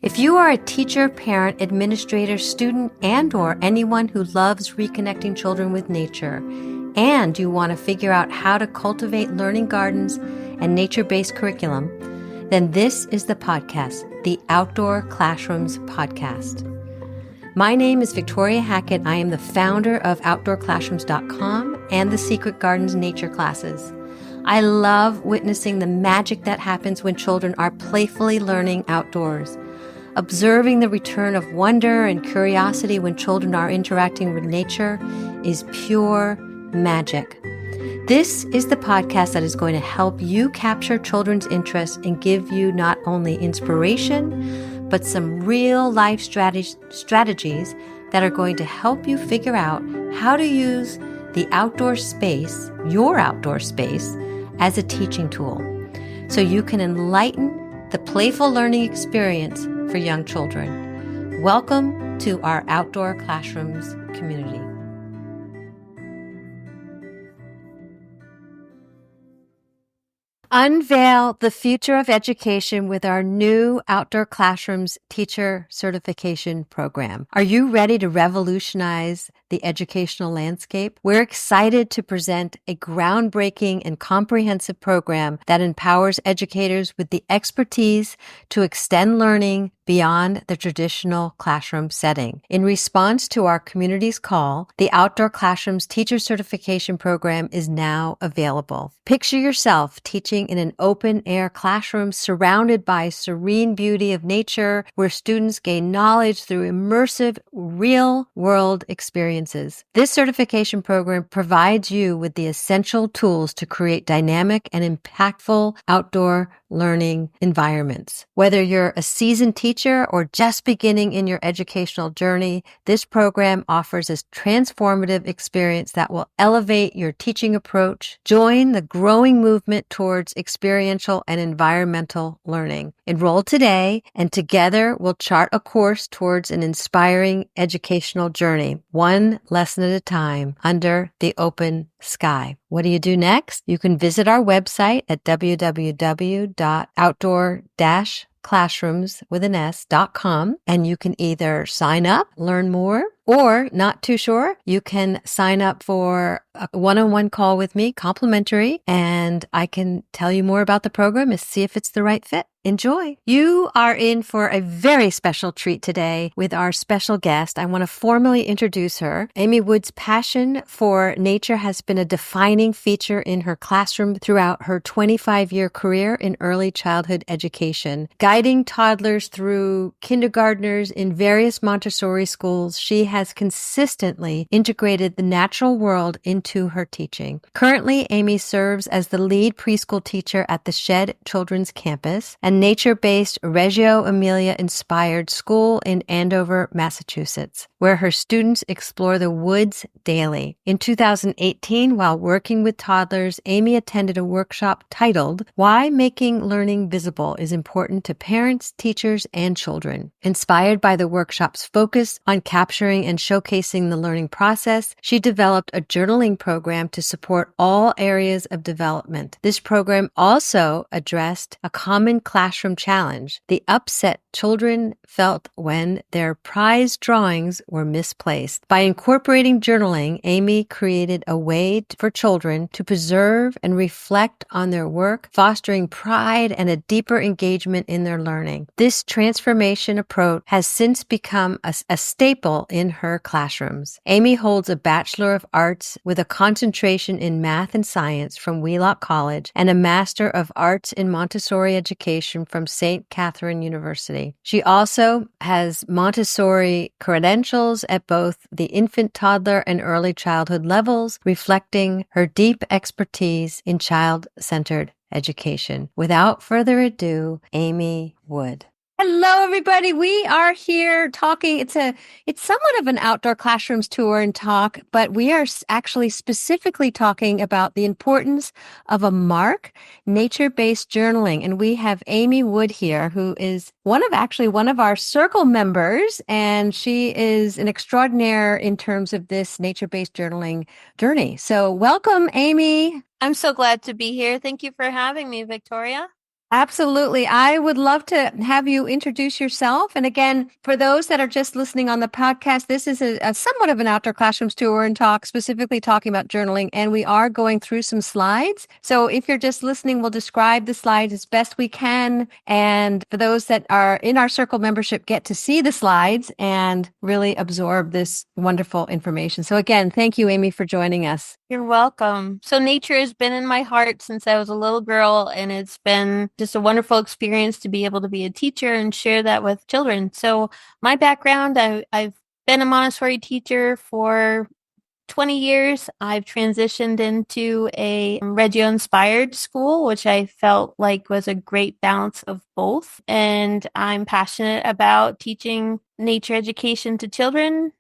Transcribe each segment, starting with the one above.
If you are a teacher, parent, administrator, student, and/or anyone who loves reconnecting children with nature, and you want to figure out how to cultivate learning gardens and nature-based curriculum, then this is the podcast, the Outdoor Classrooms podcast. My name is Victoria Hackett. I am the founder of Outdoor-Classrooms.com and the Secret Gardens Nature Classes. I love witnessing the magic that happens when children are playfully learning outdoors. Observing the return of wonder and curiosity when children are interacting with nature is pure magic. This is the podcast that is going to help you capture children's interest and give you not only inspiration, but some real life strategies that are going to help you figure out how to use the outdoor space, your outdoor space, as a teaching tool, so you can enlighten the playful learning experience for young children. Welcome to our Outdoor Classrooms community. Unveil the future of education with our new Outdoor Classrooms teacher certification program. Are you ready to revolutionize the educational landscape? We're excited to present a groundbreaking and comprehensive program that empowers educators with the expertise to extend learning beyond the traditional classroom setting. In response to our community's call, the Outdoor Classrooms Teacher Certification Program is now available. Picture yourself teaching in an open-air classroom surrounded by serene beauty of nature, where students gain knowledge through immersive, real-world experiences. This certification program provides you with the essential tools to create dynamic and impactful outdoor learning environments. Whether you're a seasoned teacher or just beginning in your educational journey, this program offers a transformative experience that will elevate your teaching approach. Join the growing movement towards experiential and environmental learning. Enroll today, and together we'll chart a course towards an inspiring educational journey, one lesson at a time, under the open sky. What do you do next? You can visit our website at www.outdoor-classrooms.com, and you can either sign up, learn more, or not too sure, you can sign up for a one-on-one call with me, complimentary, and I can tell you more about the program and see if it's the right fit. Enjoy. You are in for a very special treat today with our special guest. I want to formally introduce her. Amy Wood's passion for nature has been a defining feature in her classroom throughout her 25-year career in early childhood education. Guiding toddlers through kindergartners in various Montessori schools, she has consistently integrated the natural world into her teaching. Currently, Amy serves as the lead preschool teacher at the Shed Children's Campus, a nature-based Reggio Emilia-inspired school in Andover, Massachusetts, where her students explore the woods daily. In 2018, while working with toddlers, Amy attended a workshop titled, "Why Making Learning Visible is Important to Parents, Teachers, and Children." Inspired by the workshop's focus on capturing and showcasing the learning process, she developed a journaling program to support all areas of development. This program also addressed a common classroom challenge, the upset children felt when their prized drawings were misplaced. By incorporating journaling, Amy created a way for children to preserve and reflect on their work, fostering pride and a deeper engagement in their learning. This transformation approach has since become a staple in her classrooms. Amy holds a Bachelor of Arts with a concentration in math and science from Wheelock College and a Master of Arts in Montessori Education from St. Catherine University. She also has Montessori credentials at both the infant, toddler, and early childhood levels, reflecting her deep expertise in child-centered education. Without further ado, Amy Wood. Hello, everybody. We are here talking. It's somewhat of an outdoor classrooms tour and talk, but we are actually specifically talking about the importance of a mark, nature-based journaling. And we have Amy Wood here, who is one of our circle members, and she is an extraordinaire in terms of this nature-based journaling journey. So welcome, Amy. I'm so glad to be here. Thank you for having me, Victoria. Absolutely. I would love to have you introduce yourself. And again, for those that are just listening on the podcast, this is a somewhat of an outdoor classrooms tour and talk, specifically talking about journaling. And we are going through some slides. So if you're just listening, we'll describe the slides as best we can. And for those that are in our circle membership, get to see the slides and really absorb this wonderful information. So again, thank you, Amy, for joining us. You're welcome. So nature has been in my heart since I was a little girl, and it's been just a wonderful experience to be able to be a teacher and share that with children. So my background, I've been a Montessori teacher for 20 years. I've transitioned into a Reggio-inspired school, which I felt like was a great balance of both. And I'm passionate about teaching nature education to children,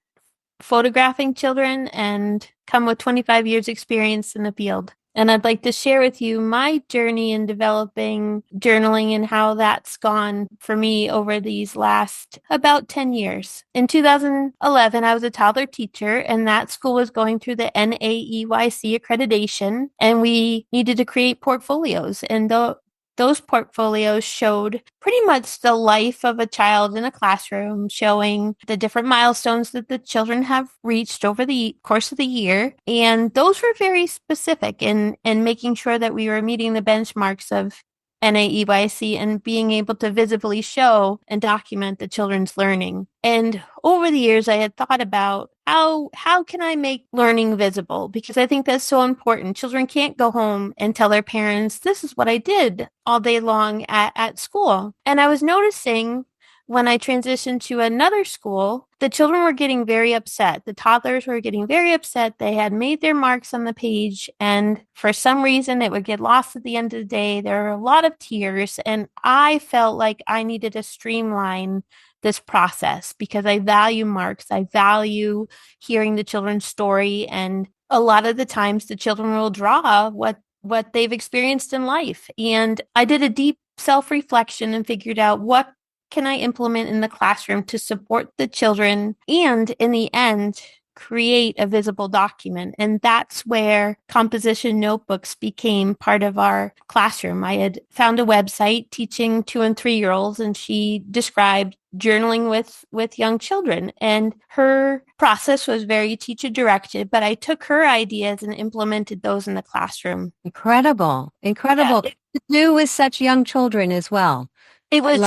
photographing children, and come with 25 years experience in the field. And I'd like to share with you my journey in developing journaling and how that's gone for me over these last about 10 years. In 2011, I was a toddler teacher, and that school was going through the NAEYC accreditation, and we needed to create portfolios. And those portfolios showed pretty much the life of a child in a classroom, showing the different milestones that the children have reached over the course of the year. And those were very specific in making sure that we were meeting the benchmarks of NAEYC and being able to visibly show and document the children's learning. And over the years, I had thought about how can I make learning visible? Because I think that's so important. Children can't go home and tell their parents, this is what I did all day long at school. And I was noticing when I transitioned to another school, the children were getting very upset. The toddlers were getting very upset. They had made their marks on the page, and for some reason, it would get lost at the end of the day. There were a lot of tears, and I felt like I needed to streamline this process because I value marks. I value hearing the children's story, and a lot of the times the children will draw what they've experienced in life. And I did a deep self-reflection and figured out what can I implement in the classroom to support the children and, in the end, create a visible document. And that's where composition notebooks became part of our classroom. I had found a website teaching 2 and 3-year-olds, and she described journaling with young children. And her process was very teacher directed, but I took her ideas and implemented those in the classroom. Incredible. Incredible. Yeah, To do with such young children as well. it was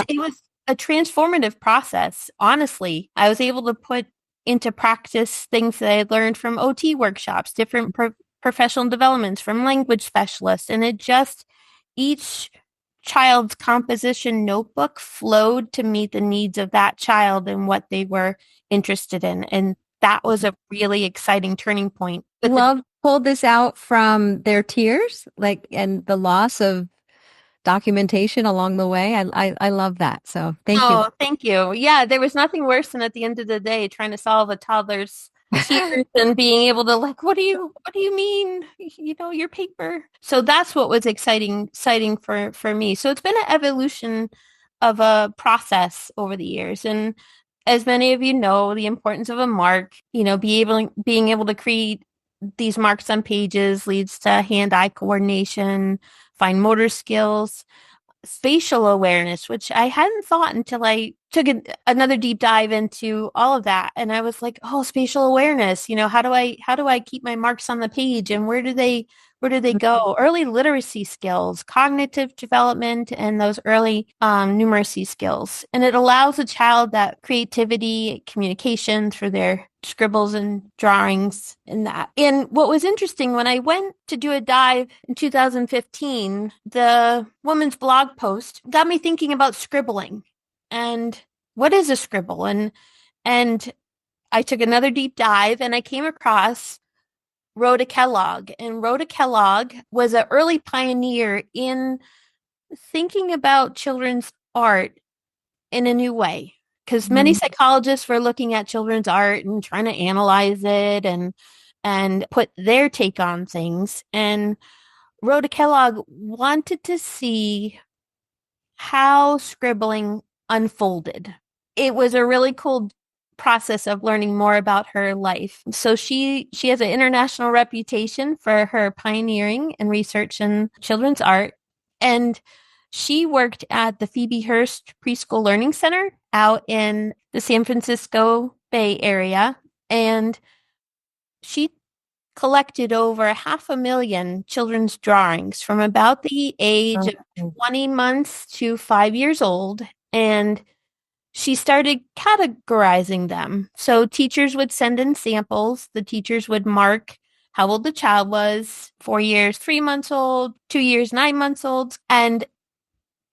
a transformative process. Honestly, I was able to put into practice things that I learned from OT workshops, different professional developments from language specialists, and each child's composition notebook flowed to meet the needs of that child and what they were interested in. And that was a really exciting turning point. Love pulled this out from their tears, and the loss of documentation along the way. I love that. So thank you. Oh, thank you. Yeah, there was nothing worse than at the end of the day trying to solve a toddler's tears and being able to what do you mean? Your paper. So that's what was exciting for me. So it's been an evolution of a process over the years. And as many of you know, the importance of a mark, being able to create these marks on pages leads to hand-eye coordination, fine motor skills, spatial awareness, which I hadn't thought until I took another deep dive into all of that. And I was like, oh, spatial awareness, how do I keep my marks on the page, and where do they go? Early literacy skills, cognitive development, and those early numeracy skills. And it allows a child that creativity, communication through their scribbles and drawings and that. And what was interesting, when I went to do a dive in 2015, the woman's blog post got me thinking about scribbling and what is a scribble? And I took another deep dive, and I came across Rhoda Kellogg. And Rhoda Kellogg was an early pioneer in thinking about children's art in a new way. Because many psychologists were looking at children's art and trying to analyze it and put their take on things. And Rhoda Kellogg wanted to see how scribbling unfolded. It was a really cool process of learning more about her life. So she has an international reputation for her pioneering and research in children's art. And She worked at the Phoebe Hearst Preschool Learning Center out in the San Francisco Bay Area. And she collected over 500,000 children's drawings from about the age of Oh, 20 months to 5 years old. And she started categorizing them. So teachers would send in samples. The teachers would mark how old the child was, 4 years, 3 months old, 2 years, 9 months old. And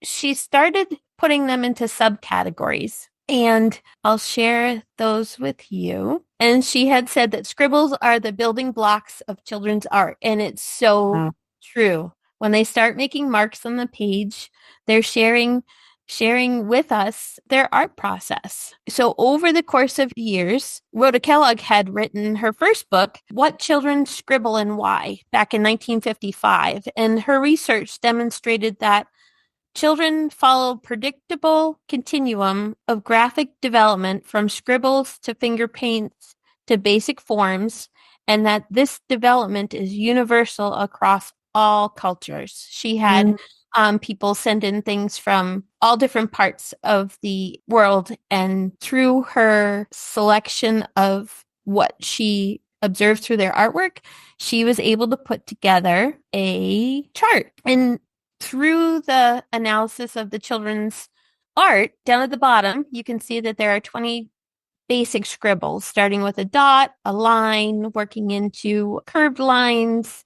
she started putting them into subcategories. And I'll share those with you. And she had said that scribbles are the building blocks of children's art. And it's so wow. true. When they start making marks on the page, they're sharing with us their art process. So over the course of years, Rhoda Kellogg had written her first book, What Children Scribble and Why, back in 1955. And her research demonstrated that children follow predictable continuum of graphic development from scribbles to finger paints to basic forms, and that this development is universal across all cultures. She had Mm, people send in things from all different parts of the world, and through her selection of what she observed through their artwork, she was able to put together a chart. And through the analysis of the children's art, down at the bottom, you can see that there are 20 basic scribbles, starting with a dot, a line, working into curved lines,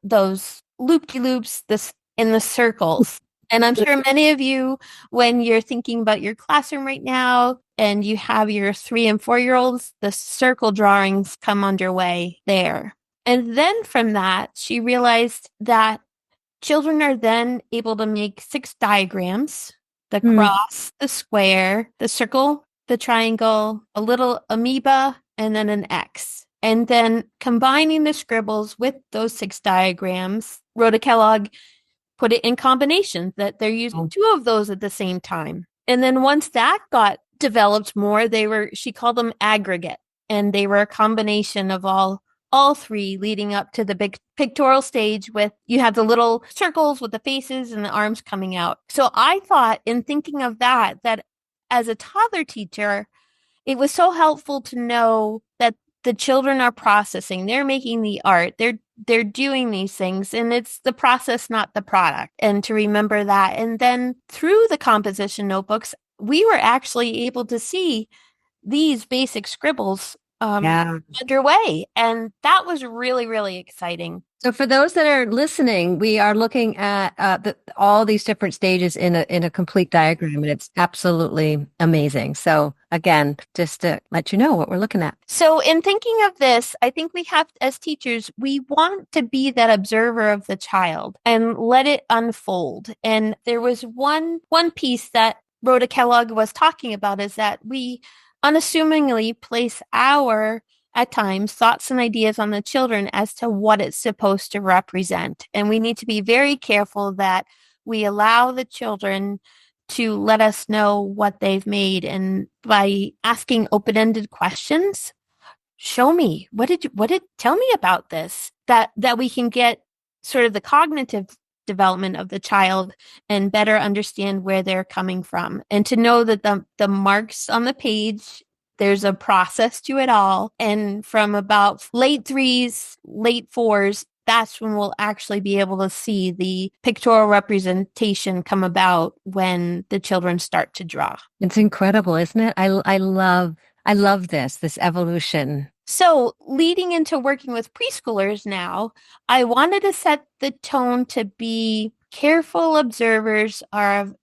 those loop-de-loops, this in the circles. And I'm sure many of you, when you're thinking about your classroom right now and you have your 3 and 4 year olds, the circle drawings come underway there. And then from that, she realized that children are then able to make 6 diagrams: the mm, cross, the square, the circle, the triangle, a little amoeba, and then an X. And then combining the scribbles with those 6 diagrams, Rhoda Kellogg put it in combination that they're using oh, 2 of those at the same time. And then once that got developed more, she called them aggregate, and they were a combination of all three leading up to the big pictorial stage with you have the little circles with the faces and the arms coming out. So I thought in thinking of that as a toddler teacher, it was so helpful to know that the children are processing, they're making the art, they're doing these things, and it's the process, not the product, and to remember that. And then through the composition notebooks, we were actually able to see these basic scribbles yeah. underway, and that was really, really exciting. So for those that are listening, we are looking at all these different stages in a complete diagram, and it's absolutely amazing. So again, just to let you know what we're looking at. So in thinking of this, I think we have, as teachers, we want to be that observer of the child and let it unfold. And there was one piece that Rhoda Kellogg was talking about, is that we unassumingly place our, at times, thoughts and ideas on the children as to what it's supposed to represent. And we need to be very careful that we allow the children to let us know what they've made. And by asking open-ended questions, show me, tell me about this, that we can get sort of the cognitive development of the child and better understand where they're coming from, and to know that the marks on the page, there's a process to it all. And from about late 3s, late 4s, that's when we'll actually be able to see the pictorial representation come about when the children start to draw. It's incredible, isn't it? I love this evolution. So, leading into working with preschoolers now, I wanted to set the tone to be careful observers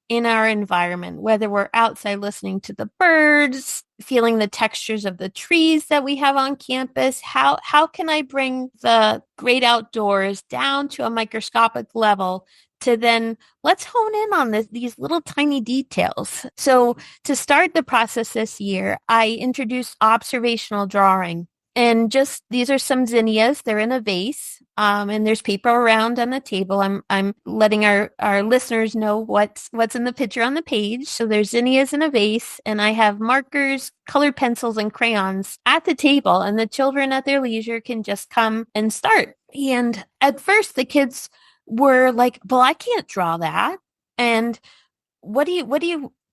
in our environment, whether we're outside listening to the birds, feeling the textures of the trees that we have on campus. How can I bring the great outdoors down to a microscopic level to then let's hone in on these little tiny details. So to start the process this year, I introduced observational drawing. And just these are some zinnias. They're in a vase, and there's paper around on the table. I'm letting our listeners know what's in the picture on the page. So there's zinnias in a vase, and I have markers, colored pencils, and crayons at the table. And the children at their leisure can just come and start. And at first, the kids were like, "Well, I can't draw that." And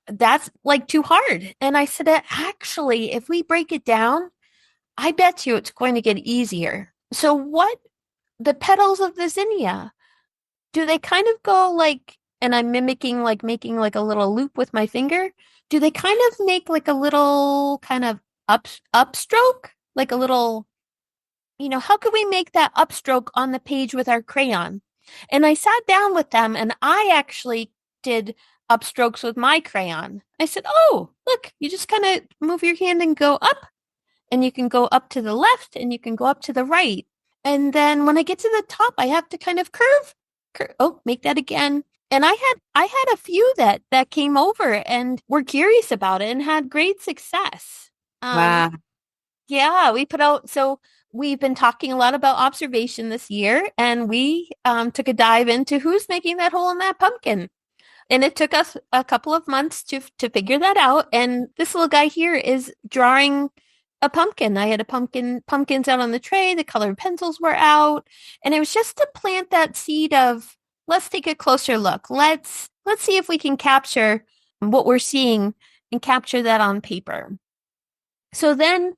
that's like too hard. And I said, actually, if we break it down, I bet you it's going to get easier. So the petals of the zinnia, do they kind of go like, and I'm mimicking like making like a little loop with my finger? Do they kind of make like a little kind of upstroke? Like a little, how could we make that upstroke on the page with our crayon? And I sat down with them and I actually did upstrokes with my crayon. I said, oh, look, you just kind of move your hand and go up, and you can go up to the left and you can go up to the right. And then when I get to the top, I have to kind of curve. Oh, make that again. And I had a few that came over and were curious about it and had great success. Wow. Yeah, we've been talking a lot about observation this year, and we took a dive into who's making that hole in that pumpkin. And it took us a couple of months to figure that out. And this little guy here is drawing a pumpkin. I had pumpkins out on the tray, the colored pencils were out, and it was just to plant that seed of, let's take a closer look. Let's see if we can capture what we're seeing and capture that on paper. So then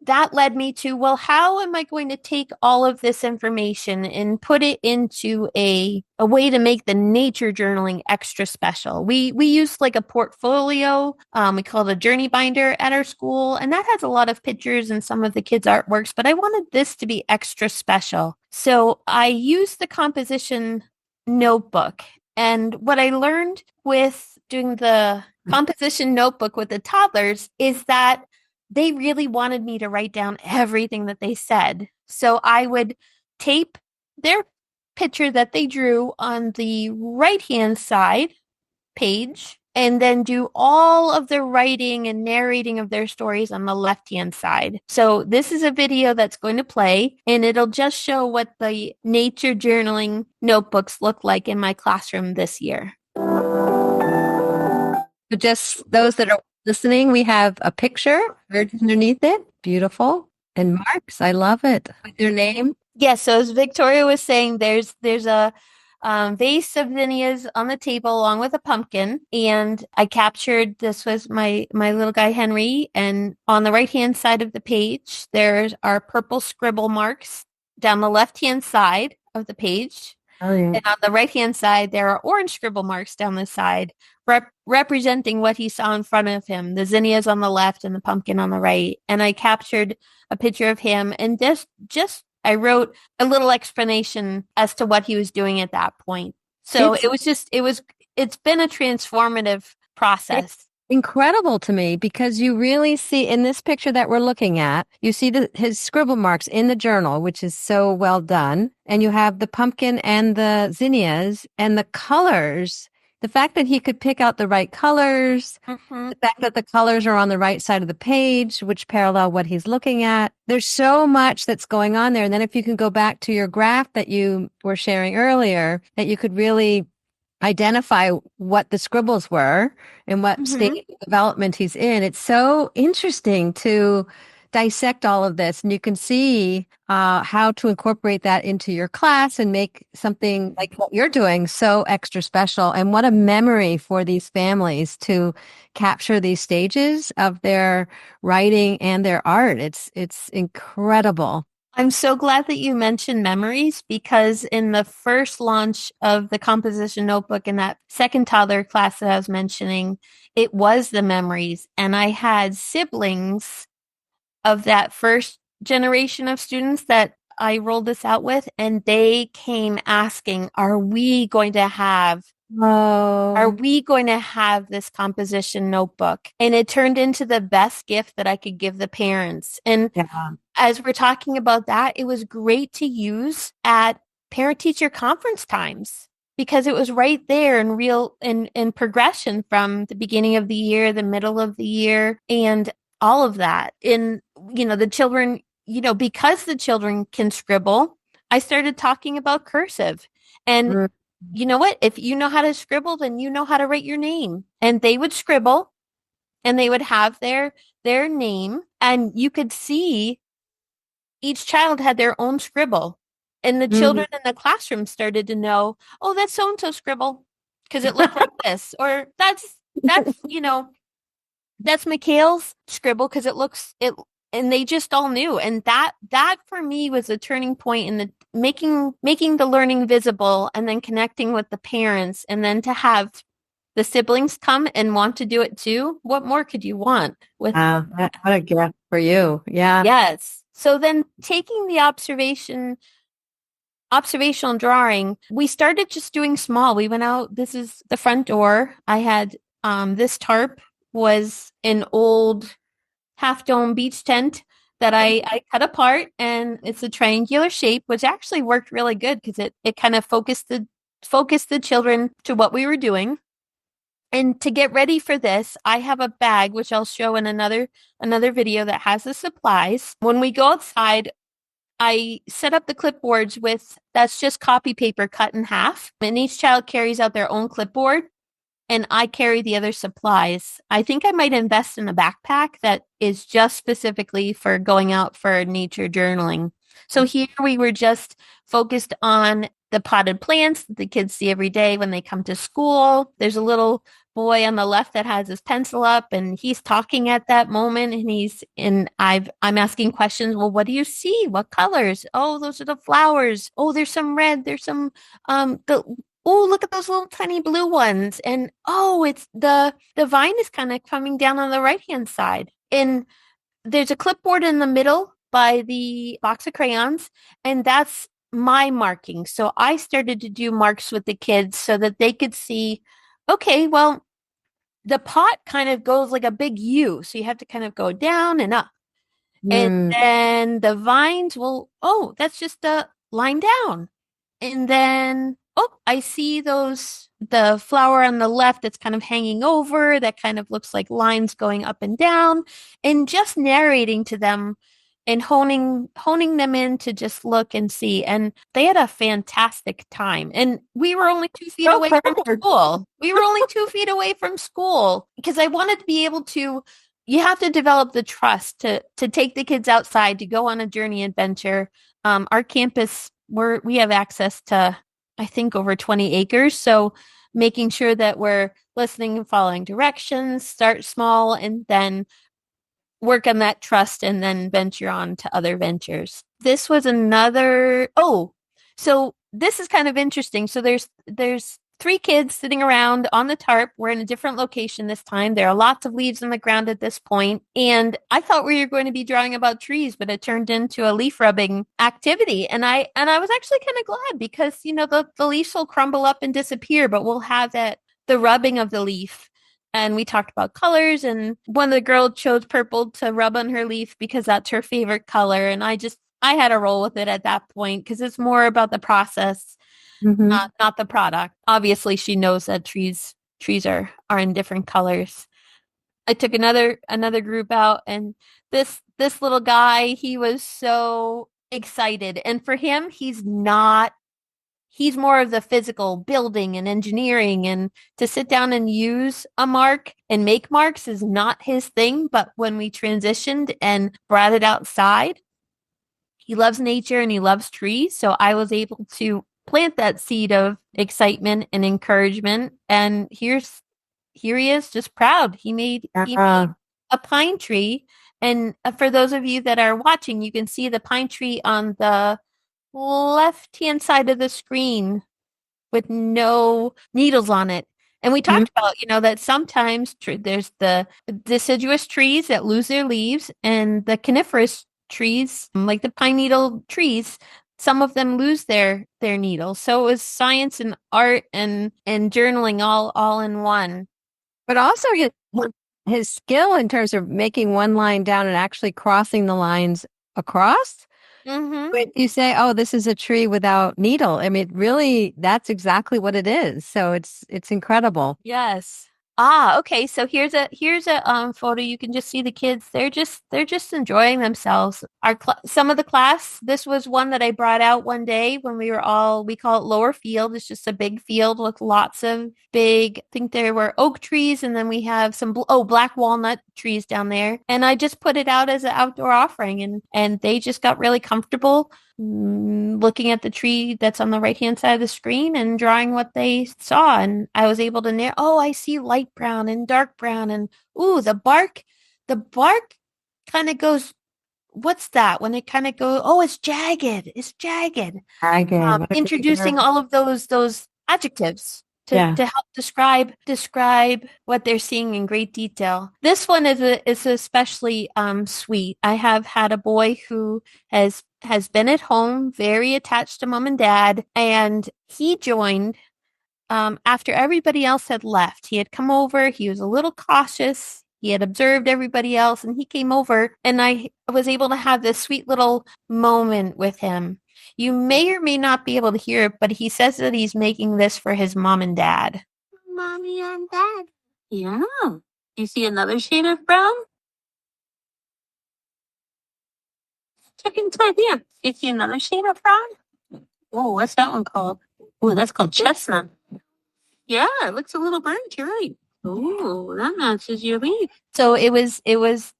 that led me to, well, how am I going to take all of this information and put it into a way to make the nature journaling extra special? We use like a portfolio. We call it a journey binder at our school, and that has a lot of pictures and some of the kids' artworks, but I wanted this to be extra special. So I used the composition notebook. And what I learned with doing the composition notebook with the toddlers is that they really wanted me to write down everything that they said. So I would tape their picture that they drew on the right-hand side page and then do all of the writing and narrating of their stories on the left-hand side. So this is a video that's going to play, and it'll just show what the nature journaling notebooks look like in my classroom this year. So just those that are listening, we have a picture right underneath it. Beautiful. And marks. I love it. With your name. Yes, so as Victoria was saying, there's a vase of zinnias on the table along with a pumpkin, and I captured, this was my little guy Henry, and on the right hand side of the page there are purple scribble marks down the left hand side of the page. Oh, yeah. And on the right hand side there are orange scribble marks down the side representing what he saw in front of him, the zinnias on the left and the pumpkin on the right. And I captured a picture of him and just I wrote a little explanation as to what he was doing at that point. So it's been a transformative process. It's incredible to me because you really see in this picture that we're looking at, you see his scribble marks in the journal, which is so well done. And you have the pumpkin and the zinnias and the colors. The fact that he could pick out the right colors, the fact that the colors are on the right side of the page, which parallel what he's looking at. There's so much that's going on there. And then if you can go back to your graph that you were sharing earlier, that you could really identify what the scribbles were and what state of development he's in. It's so interesting to dissect all of this, and you can see how to incorporate that into your class and make something like what you're doing so extra special. And what a memory for these families to capture these stages of their writing and their art. It's incredible. I'm so glad that you mentioned memories, because in the first launch of the composition notebook in that second toddler class that I was mentioning, it was the memories. And I had siblings of that first generation of students that I rolled this out with, and they came asking, are we going to have this composition notebook? And it turned into the best gift that I could give the parents. And as we're talking about that, it was great to use at parent-teacher conference times, because it was right there in real in progression from the beginning of the year, the middle of the year, and all of that. In, the children, because the children can scribble, I started talking about cursive. And you know what? If you know how to scribble, then you know how to write your name. And they would scribble and they would have their name, and you could see each child had their own scribble. And the children in the classroom started to know, oh, that's so-and-so scribble. because it looked like this, or that's that's Mikhail's scribble because it looks it, and they just all knew, and that for me was a turning point in the making the learning visible, and then connecting with the parents, and then to have the siblings come and want to do it too. What more could you want with? What a gift for you. Yeah. Yes. So then taking the observational drawing, we started just doing small. We went out, this is the front door. I had this tarp was an old half dome beach tent that I cut apart, and it's a triangular shape, which actually worked really good because it kind of focused the children to what we were doing. And to get ready for this, I have a bag which I'll show in another video that has the supplies. When we go outside, I set up the clipboards with that's just copy paper cut in half, and each child carries out their own clipboard, and I carry the other supplies. I think I might invest in a backpack that is just specifically for going out for nature journaling. So here we were just focused on the potted plants that the kids see every day when they come to school. There's a little boy on the left that has his pencil up, and he's talking at that moment, and I'm asking questions. Well, what do you see? What colors? Oh, those are the flowers. Oh, there's some red. There's some the oh, look at those little tiny blue ones. And oh, it's the vine is kind of coming down on the right-hand side. And there's a clipboard in the middle by the box of crayons, and that's my marking. So I started to do marks with the kids so that they could see, okay, well, the pot kind of goes like a big U. So you have to kind of go down and up. And then the vines will, oh, that's just a line down. And then, oh, I see the flower on the left that's kind of hanging over, that kind of looks like lines going up and down, and just narrating to them and honing them in to just look and see. And they had a fantastic time. And we were only 2 feet away from school. We were only 2 feet away from school because I wanted to be able to, you have to develop the trust to take the kids outside to go on a journey adventure. Our campus, we have access to, I think, over 20 acres. So making sure that we're listening and following directions, start small, and then work on that trust, and then venture on to other ventures. This was so this is kind of interesting. So there's 3 kids sitting around on the tarp. We're in a different location this time. There are lots of leaves on the ground at this point. And I thought we were going to be drawing about trees, but it turned into a leaf rubbing activity. And I was actually kind of glad because, the leaves will crumble up and disappear, but we'll have the rubbing of the leaf. And we talked about colors, and one of the girls chose purple to rub on her leaf because that's her favorite color. And I had to roll with it at that point because it's more about the process, not the product. Obviously, she knows that trees are in different colors. I took another group out, and this little guy, he was so excited. And for him, he's more of the physical building and engineering, and to sit down and use a mark and make marks is not his thing. But when we transitioned and brought it outside, he loves nature and he loves trees. So I was able to plant that seed of excitement and encouragement. And here he is, just proud. He made a pine tree. And for those of you that are watching, you can see the pine tree on the left-hand side of the screen with no needles on it. And we talked about, that sometimes there's the deciduous trees that lose their leaves, and the coniferous trees, like the pine needle trees, some of them lose their needles. So it was science and art and journaling all in one. But also his skill in terms of making one line down and actually crossing the lines across. When you say, "Oh, this is a tree without needle," I mean, really, that's exactly what it is. So it's incredible. Yes. Okay. So here's a photo. You can just see the kids. They're just enjoying themselves. Some of the class. This was one that I brought out one day when we call it lower field. It's just a big field with lots of big. I think there were oak trees, and then we have some black walnut trees down there. And I just put it out as an outdoor offering, and they just got really comfortable looking at the tree that's on the right-hand side of the screen and drawing what they saw. And I was able to narrow, oh, I see light brown and dark brown. And ooh, the bark kind of goes, what's that? When it kind of goes, oh, it's jagged. It's jagged. Again, what a great Introducing word. all of those adjectives Yeah. to help describe what they're seeing in great detail. This one is especially sweet. I have had a boy who has been at home, very attached to mom and dad, and he joined after everybody else had left. He had come over, he was a little cautious. He had observed everybody else and he came over and I was able to have this sweet little moment with him. You may or may not be able to hear it, but he says that he's making this for his mom and dad. Mommy and dad. Yeah. You see another shade of brown? Check inside here. You see another shade of brown? Oh, what's that one called? Oh, that's called chestnut. Yeah, it looks a little burnt. You're right. Oh, that matches your leaf. So it was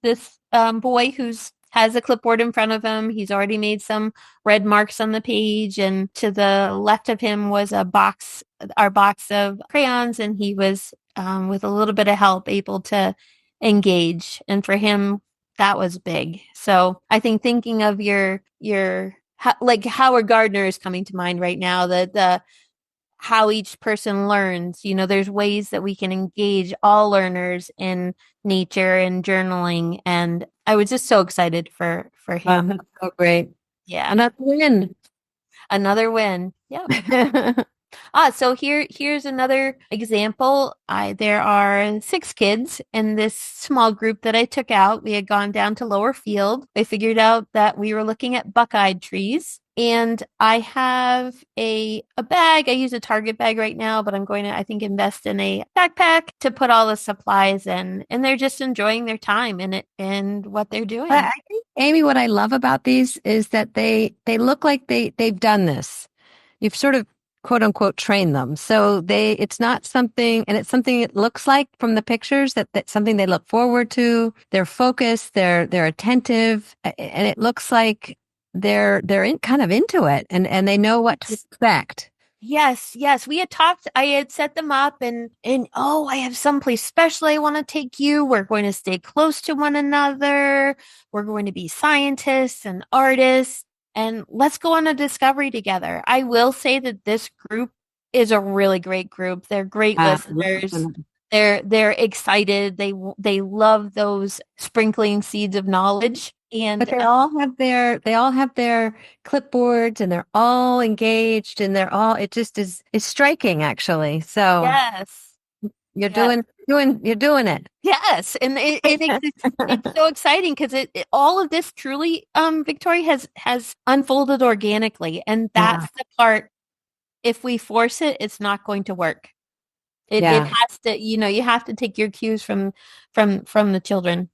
this boy who's has a clipboard in front of him. He's already made some red marks on the page, and to the left of him was our box of crayons, and he was with a little bit of help able to engage. And for him, that was big. So I think thinking of like Howard Gardner is coming to mind right now. The how each person learns. You know, there's ways that we can engage all learners in nature and journaling. And I was just so excited for Wow, him. that's so great. Yeah. Another win. Another win. Yeah. So here's another example. There are 6 kids in this small group that I took out. We had gone down to Lower Field. They figured out that we were looking at buckeye trees. And I have a bag. I use a Target bag right now, but I'm going to, I think, invest in a backpack to put all the supplies in. And they're just enjoying their time in it and what they're doing. But I think, Amy, what I love about these is that they look like they've done this. You've sort of quote unquote trained them. So it's not something, and it's something it looks like from the pictures that's something they look forward to. They're focused, they're attentive, and it looks like they're kind of into it and they know what to expect. Yes, yes. We had talked, I had set them up and oh, I have someplace special I want to take you. We're going to stay close to one another. We're going to be scientists and artists and let's go on a discovery together. I will say that this group is a really great group. They're great listeners. They're excited. They love those sprinkling seeds of knowledge. And But they all have their clipboards and they're all engaged and it just is striking actually. So yes. you're doing it. Yes, and it's so exciting because all of this truly, Victoria has unfolded organically, and that's the part. If we force it, it's not going to work. It has to, you have to take your cues from the children.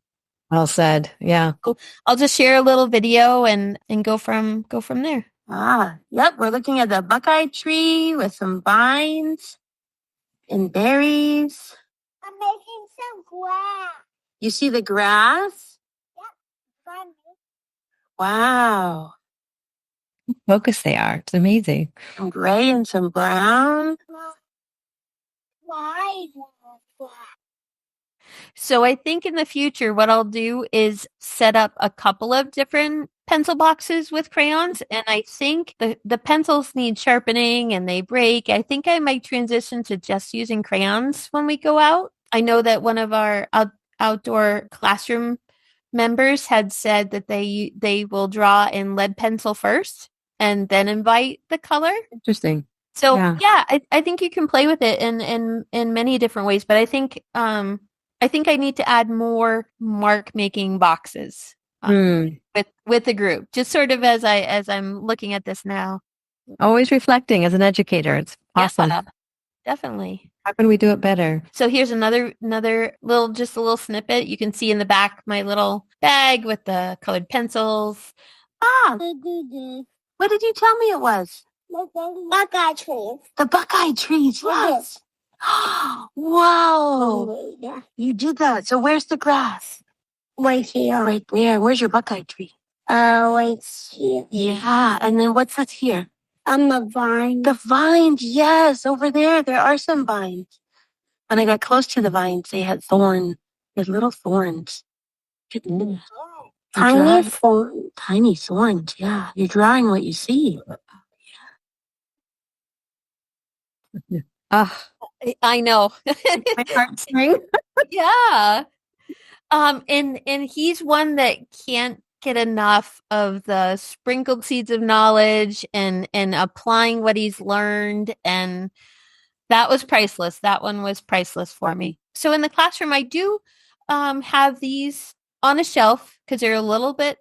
Well said. Yeah. I'll just share a little video and go from there. Yep, we're looking at the buckeye tree with some vines and berries. I'm making some grass. You see the grass? Yep. Wow. Focused they are. It's amazing. Some gray and some brown. Why? So I think in the future, what I'll do is set up a couple of different pencil boxes with crayons. And I think the pencils need sharpening and they break. I think I might transition to just using crayons when we go out. I know that one of our outdoor classroom members had said that they will draw in lead pencil first and then invite the color. Interesting. So yeah, I think you can play with it in many different ways, but I think I need to add more mark making boxes with the group, just sort of as I'm looking at this now. Always reflecting as an educator. It's awesome. Yeah, definitely. How can we do it better? So here's another just a little snippet. You can see in the back my little bag with the colored pencils. What did you tell me it was? Buckeye trees. The buckeye trees, yes. Wow. You did that. So where's the grass? Right here. Right there. Where's your buckeye tree? Right here. Yeah, and then what's that here? The vine. The vines, yes, over there. There are some vines. When I got close to the vines, they had thorns. They had little thorns. Mm. Tiny thorns. Tiny thorns, yeah. You're drawing what you see. Oh, I know. My heart sing. Yeah. And he's one that can't get enough of the sprinkled seeds of knowledge and applying what he's learned, and that was priceless. That one was priceless for me. So in the classroom, I do have these on a shelf because they're a little bit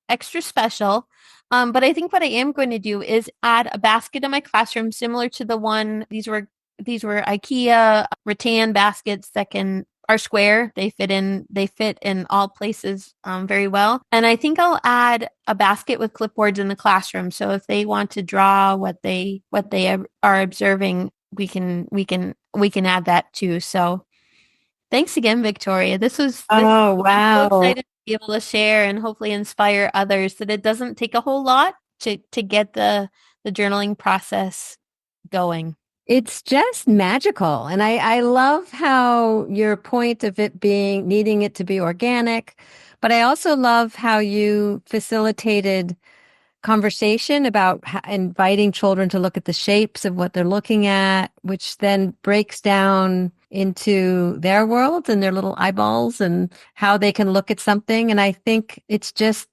extra special. But I think what I am going to do is add a basket in my classroom similar to the one these were IKEA rattan baskets that can are square. They fit in all places very well. And I think I'll add a basket with clipboards in the classroom. So if they want to draw what they are observing, we can add that too. So thanks again, Victoria. This oh, I'm so wow. excited to be able to share and hopefully inspire others that it doesn't take a whole lot to get the journaling process going. It's just magical. And I love how your point of it being needing it to be organic, but I also love how you facilitated conversation about inviting children to look at the shapes of what they're looking at, which then breaks down into their worlds and their little eyeballs and how they can look at something. And I think it's just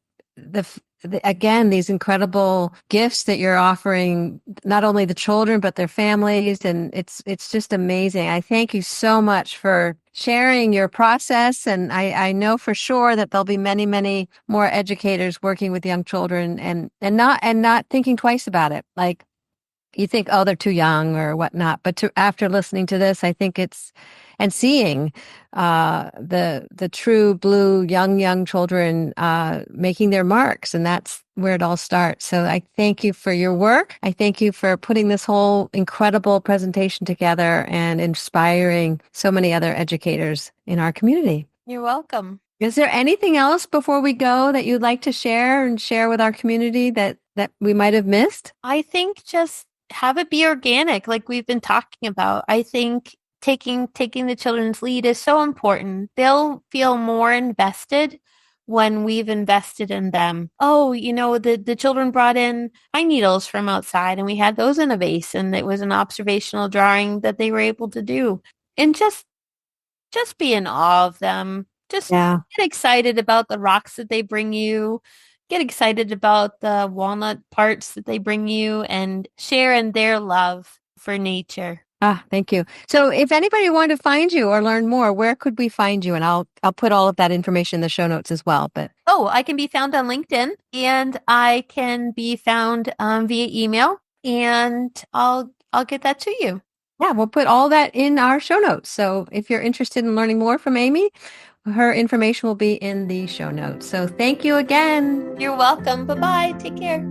again, these incredible gifts that you're offering, not only the children, but their families. And it's just amazing. I thank you so much for sharing your process. And I know for sure that there'll be many, many more educators working with young children and not thinking twice about it. Like you think, oh, they're too young or whatnot. But after listening to this, I think it's and seeing the true blue young children making their marks, and that's where it all starts. So I thank you for your work. I thank you for putting this whole incredible presentation together and inspiring so many other educators in our community. You're welcome. Is there anything else before we go that you'd like to share and share with our community that we might have missed? I think just have it be organic, like we've been talking about. I think taking the children's lead is so important. They'll feel more invested when we've invested in them. Oh, the children brought in pine needles from outside and we had those in a vase and it was an observational drawing that they were able to do. And just be in awe of them. Just Yeah. get excited about the rocks that they bring you. Get excited about the walnut parts that they bring you and share in their love for nature. Ah, thank you. So if anybody wanted to find you or learn more, where could we find you? And I'll put all of that information in the show notes as well. But Oh, I can be found on LinkedIn and I can be found via email and I'll get that to you. yeah, we'll put all that in our show notes. So if you're interested in learning more from Amy, her information will be in the show notes. So thank you again. You're welcome. Bye-bye. Take care.